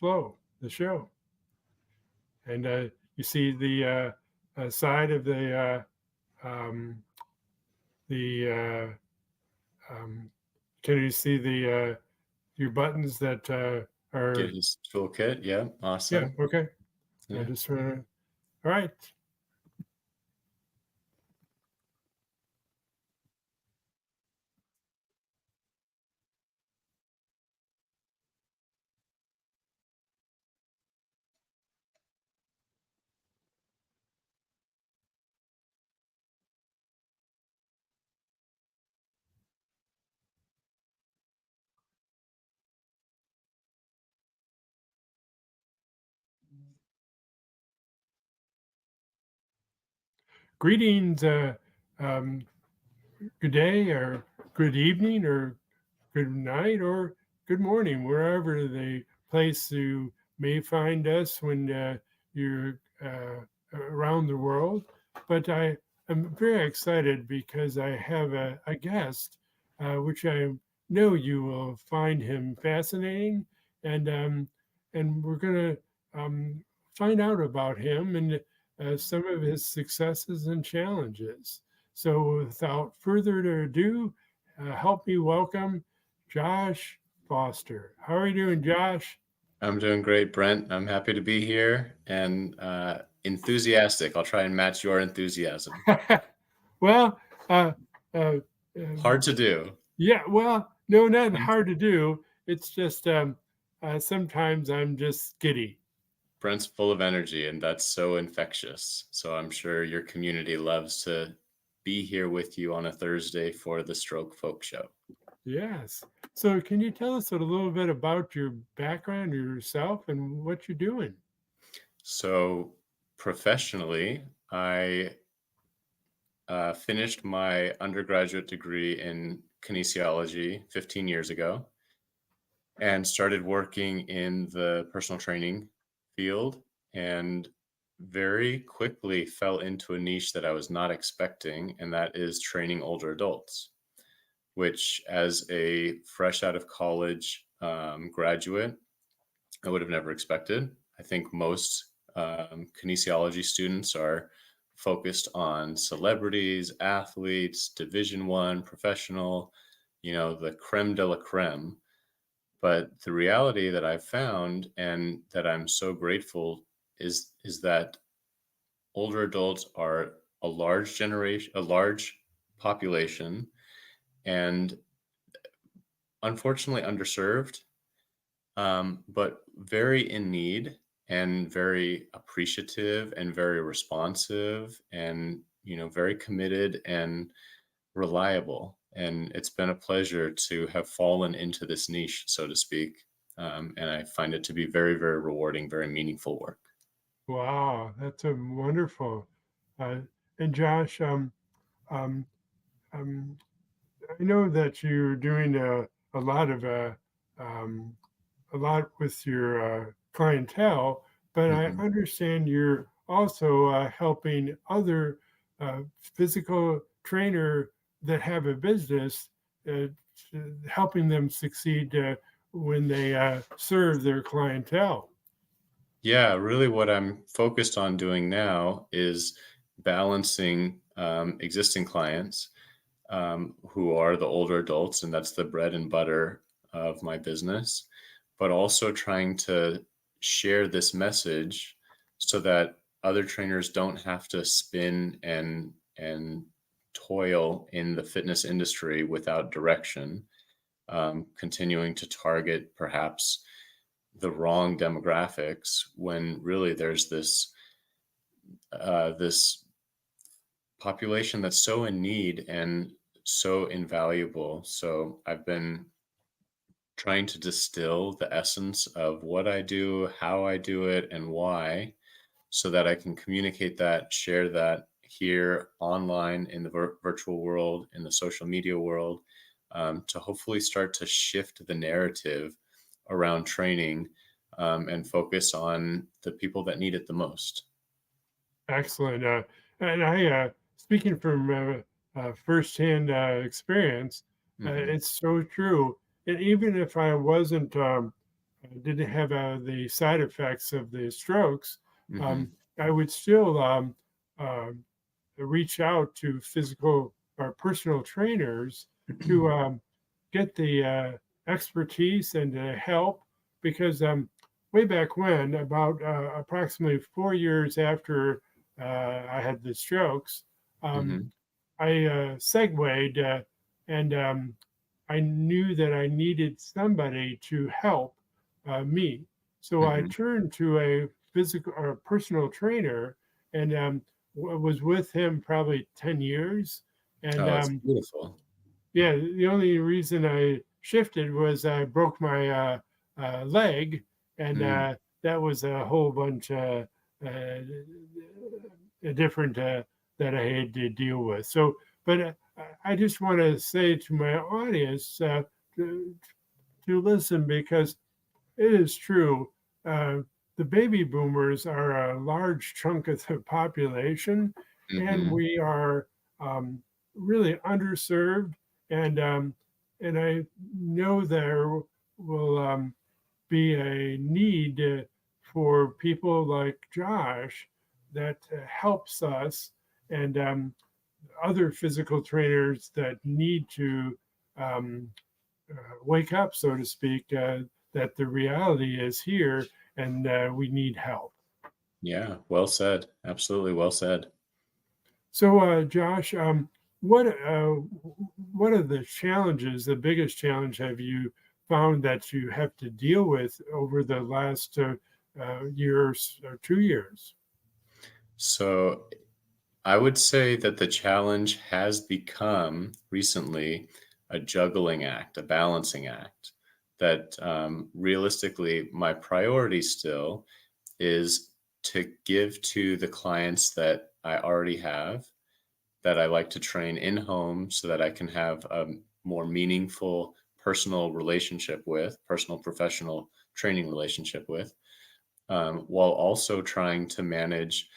flow, the show. And you see the side of the can you see the your buttons that Get are, his toolkit. Yeah, yeah, awesome. okay. I Yeah. just want to, all right. Greetings, um, good day or good evening or good night or good morning, wherever the place you may find us when you're around the world. But I am very excited because I have a guest, which I know you will find him fascinating, and um, and we're going to find out about him and some of his successes and challenges. So, without further ado, help me welcome Josh Foster. How are you doing, Josh? I'm doing great, Brent. I'm happy to be here and enthusiastic. I'll try and match your enthusiasm. Well, uh, uh, Hard um, to do. yeah, well, no, not hard to do. It's just sometimes I'm just giddy. Brent's full of energy, and that's so infectious. So I'm sure your community loves to be here with you on a Thursday for the Stroke Folk Show. Yes. So, can you tell us a little bit about your background, yourself, and what you're doing? So professionally, I finished my undergraduate degree in kinesiology 15 years ago and started working in the personal training field and very quickly fell into a niche that I was not expecting, and that is training older adults, which, as a fresh out of college graduate, I would have never expected. I think most kinesiology students are focused on celebrities, athletes, Division One, professional, the creme de la creme. But the reality that I've found and that I'm so grateful is that older adults are a large generation, a large population, and unfortunately underserved, but very in need and very appreciative and very responsive and very committed and reliable. And it's been a pleasure to have fallen into this niche, so to speak. And I find it to be very, very rewarding, very meaningful work. Wow, that's a wonderful. Uh, and Josh, um, um, I know that you're doing a lot of um, a lot with your clientele, but I Mhm. understand you're also helping other physical trainer that have a business, uh, helping them succeed when they serve their clientele. Yeah, really what I'm focused on doing now is balancing existing clients who are the older adults, and that's the bread and butter of my business, but also trying to share this message so that other trainers don't have to spin and toil in the fitness industry without direction, continuing to target perhaps the wrong demographics when really there's this population that's so in need and so invaluable. So I've been trying to distill the essence of what I do, how I do it, and why, so that I can communicate that, share that here online in the virtual world, in the social media world, to hopefully start to shift the narrative around training and focus on the people that need it the most. Excellent. And I, speaking from firsthand experience, Hmm. it's so true. And even if I wasn't didn't have the side effects of the strokes, Hmm. um, I would still uh, reach out to physical or personal trainers to get the expertise and help because way back when, about approximately 4 years after I had the strokes, um, Hmm. I segued and I knew that I needed somebody to help me. So I Hmm. turned to a physical or personal trainer and was with him probably 10 years. And Oh, it's beautiful. yeah, the only reason I shifted was I broke my leg, and Mm. that was a whole bunch uh, different that I had to deal with. So, but I just want to say to my audience to, to listen because it is true. Uh, the baby boomers are a large chunk of the population, and Hmm. we are really underserved. And and I know there will be a need for people like Josh that helps us and other physical trainers that need to um, wake up, so to speak, that the reality is here and we need help. Yeah, well said. Absolutely well said. So, Josh, what are the challenges? The biggest challenge have you found that you have to deal with over the last years or 2 years? So I would say that the challenge has become recently a juggling act, a balancing act. That realistically, my priority still is to give to the clients that I already have, that I like to train in home so that I can have a more meaningful personal relationship with, personal professional training relationship with, while also trying to manage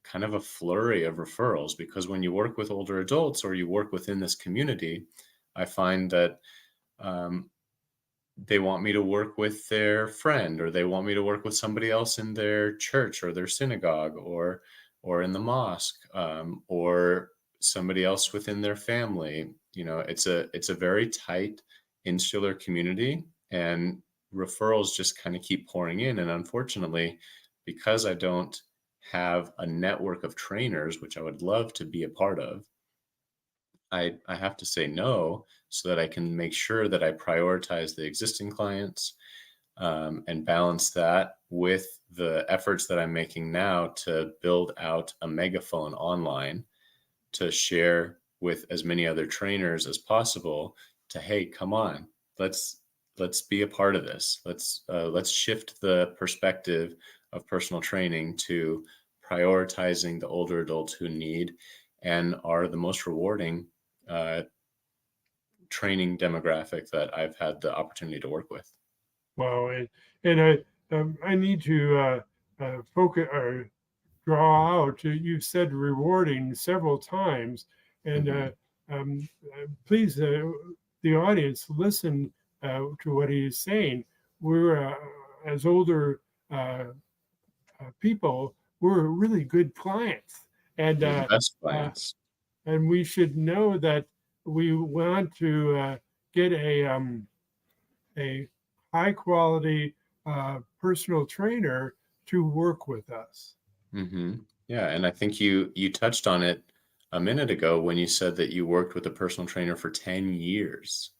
kind of a flurry of referrals. Because when you work with older adults or you work within this community, I find that um, they want me to work with their friend, or they want me to work with somebody else in their church or their synagogue, or in the mosque, or somebody else within their family. It's a very tight insular community, and referrals just kind of keep pouring in. And unfortunately, because I don't have a network of trainers, which I would love to be a part of, I have to say no so that I can make sure that I prioritize the existing clients, and balance that with the efforts that I'm making now to build out a megaphone online to share with as many other trainers as possible to, hey, come on, let's let's be a part of this. Let's shift the perspective of personal training to prioritizing the older adults who need and are the most rewarding uh, training demographic that I've had the opportunity to work with. Wow, and I need to focus or draw out. You've said rewarding several times, and Hmm. please, the audience, listen to what he's saying. We're as older uh, people, we're really good clients, and You're the best uh, clients. and we should know that we want to get a high quality personal trainer to work with us. Hmm. Yeah, and I think you touched on it a minute ago when you said that you worked with a personal trainer for 10 years.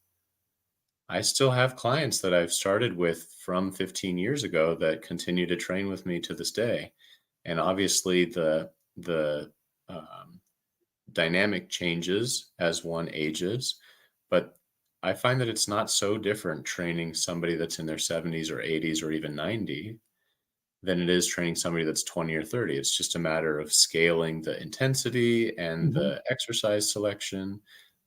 I still have clients that I've started with from 15 years ago that continue to train with me to this day. And obviously the um, dynamic changes as one ages, but I find that it's not so different training somebody that's in their 70s or 80s or even 90 than it is training somebody that's 20 or 30. It's just a matter of scaling the intensity and Mhm. the exercise selection.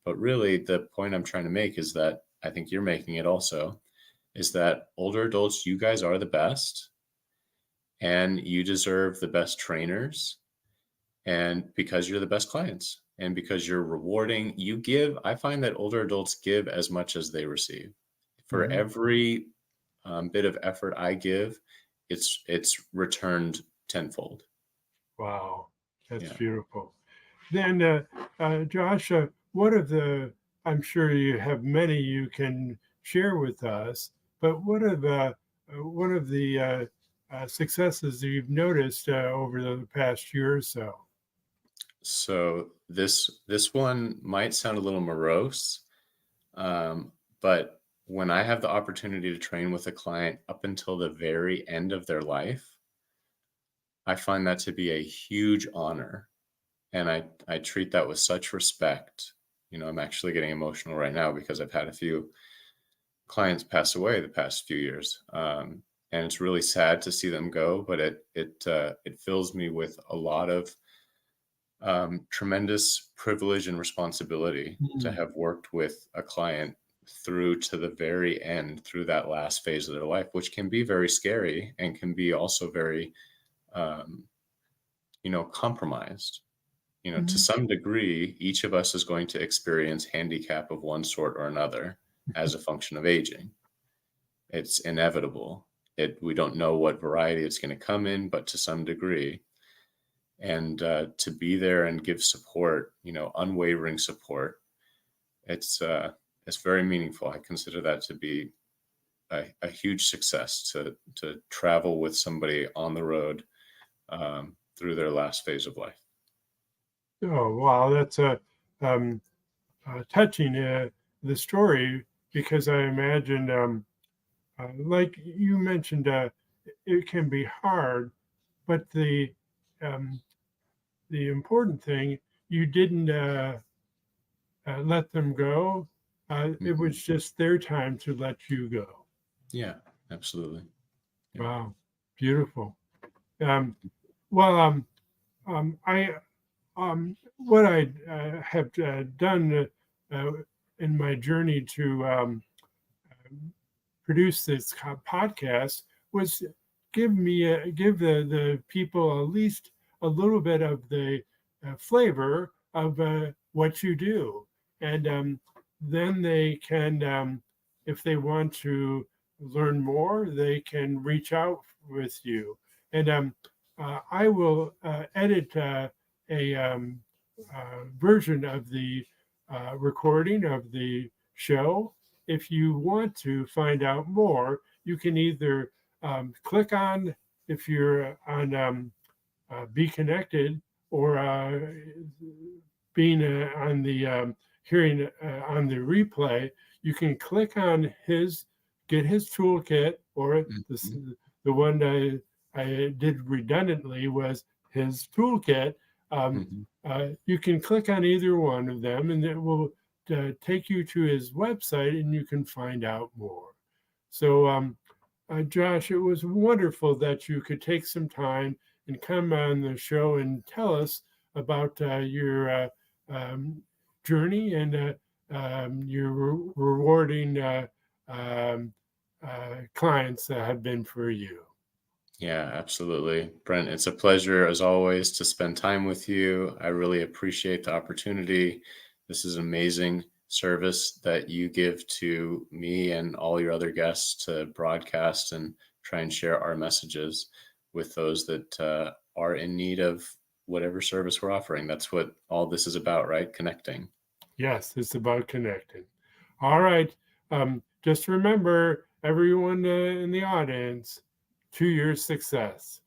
But really, the point I'm trying to make is that I think you're making it also is that older adults, you guys are the best and you deserve the best trainers. And because you're the best clients and because you're rewarding, you give. I find that older adults give as much as they receive. For Mhm. every bit of effort I give, it's returned tenfold. Wow, that's Yeah. beautiful. Then, Josh, what of the, I'm sure you have many you can share with us, but what of the successes that you've noticed over the past year or so? So this one might sound a little morose, but when I have the opportunity to train with a client up until the very end of their life, I find that to be a huge honor, and I treat that with such respect. I'm actually getting emotional right now because I've had a few clients pass away the past few years, and it's really sad to see them go. But it fills me with a lot of tremendous privilege and responsibility to Mm. have worked with a client through to the very end, through that last phase of their life, which can be very scary and can be also very, um, compromised. To Mhm. some degree, each of us is going to experience handicap of one sort or another as a function of aging. It's inevitable. We don't know what variety it's going to come in, but to some degree, and to be there and give support, unwavering support, it's uh, it's very meaningful. I consider that to be a huge success to travel with somebody on the road through their last phase of life. Oh, wow, that's touching the story because I imagine, like you mentioned, it can be hard, but um, the important thing, you didn't let them go. It Mhm. was just their time to let you go. Yeah, absolutely. Yeah. Wow, beautiful. Um, well, I what I have done in my journey to produce this podcast was give the people at least a little bit of the flavor of what you do, and then they can, if they want to learn more, they can reach out with you. And I will edit a version of the recording of the show. If you want to find out more, you can either click on, if you're on Be Connected, or being on the hearing on the replay, you can click on get his toolkit, or this, Mhm. the one I did redundantly was his toolkit. Um, Mhm. you can click on either one of them, and it will take you to his website, and you can find out more. So, Josh, it was wonderful that you could take some time and come on the show and tell us about your um, journey and your rewarding um, clients that have been for you. Yeah, absolutely. Brent, it's a pleasure as always to spend time with you. I really appreciate the opportunity. This is amazing service that you give to me and all your other guests to broadcast and try and share our messages with those that are in need of whatever service we're offering. That's what all this is about, right? Connecting. Yes, it's about connecting. All right. Just remember, everyone in the audience, to your success.